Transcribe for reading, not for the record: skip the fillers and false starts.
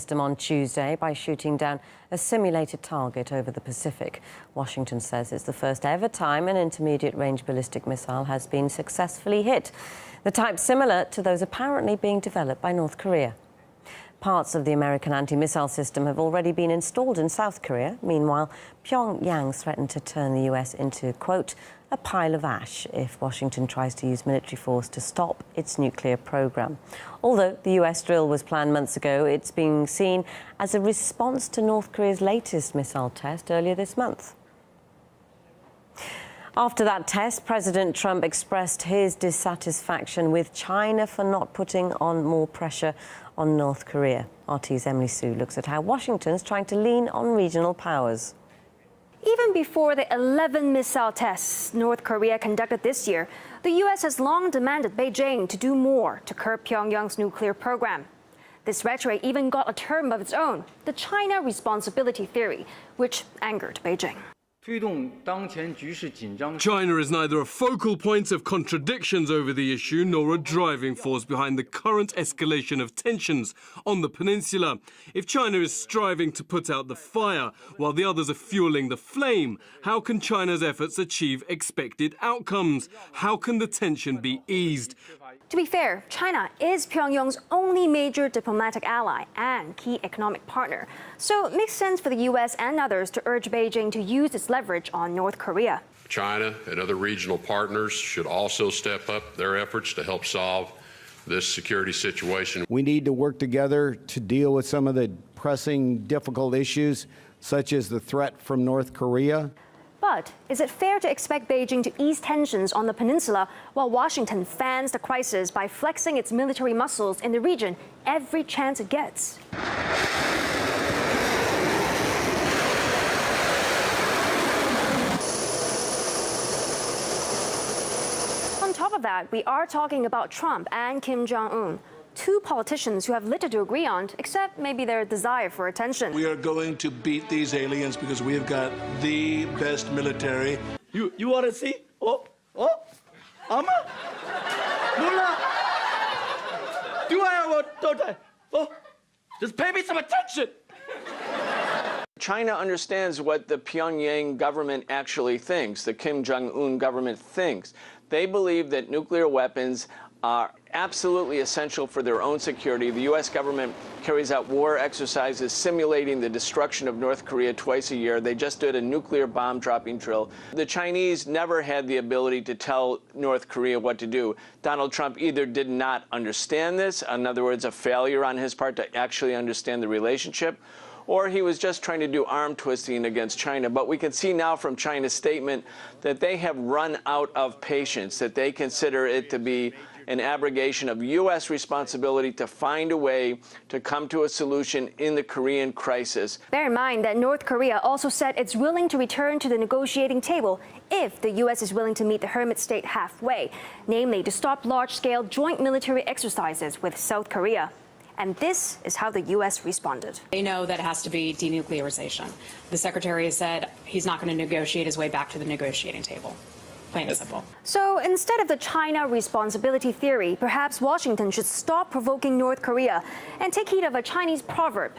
system on Tuesday by shooting down a simulated target over the Pacific. Washington says it's the first ever time an intermediate-range ballistic missile has been successfully hit, the type similar to those apparently being developed by North Korea. Parts of the American anti-missile system have already been installed in South Korea. Meanwhile, Pyongyang threatened to turn the US into, quote, a pile of ash if Washington tries to use military force to stop its nuclear program. Although the US drill was planned months ago, it's being seen as a response to North Korea's latest missile test earlier this month. After that test, President Trump expressed his dissatisfaction with China for not putting on more pressure on North Korea. RT's Emily Sue looks at how Washington's trying to lean on regional powers. Even before the 11 missile tests North Korea conducted this year, the U.S. has long demanded Beijing to do more to curb Pyongyang's nuclear program. This rhetoric even got a term of its own, the China responsibility theory, which angered Beijing. China is neither a focal point of contradictions over the issue nor a driving force behind the current escalation of tensions on the peninsula. If China is striving to put out the fire while the others are fueling the flame, how can China's efforts achieve expected outcomes? How can the tension be eased? To be fair, China is Pyongyang's only major diplomatic ally and key economic partner. So it makes sense for the U.S. and others to urge Beijing to use its leverage on North Korea. China and other regional partners should also step up their efforts to help solve this security situation. We need to work together to deal with some of the pressing, difficult issues, such as the threat from North Korea. But is it fair to expect Beijing to ease tensions on the peninsula while Washington fans the crisis by flexing its military muscles in the region every chance it gets? On top of that, we are talking about Trump and Kim Jong-un, two politicians who have little to agree on, except maybe their desire for attention. We are going to beat these aliens because we have got the best military. You want to see? Ama? Mula? Do I don't I? Just pay me some attention. China understands what the Pyongyang government actually thinks, the Kim Jong-un government thinks. They believe that nuclear weapons are absolutely essential for their own security. The U.S. government carries out war exercises simulating the destruction of North Korea twice a year. They just did a nuclear bomb dropping drill. The Chinese never had the ability to tell North Korea what to do. Donald Trump either did not understand this, in other words, a failure on his part to actually understand the relationship, or he was just trying to do arm twisting against China. But we can see now from China's statement that they have run out of patience, that they consider it to be an abrogation of U.S. responsibility to find a way to come to a solution in the Korean crisis. Bear in mind that North Korea also said it's willing to return to the negotiating table if the U.S. is willing to meet the hermit state halfway, namely to stop large-scale joint military exercises with South Korea. And this is how the U.S. responded. They know that it has to be denuclearization. The Secretary has said he's not going to negotiate his way back to the negotiating table. Plain and simple. So instead of the China responsibility theory, perhaps Washington should stop provoking North Korea and take heed of a Chinese proverb.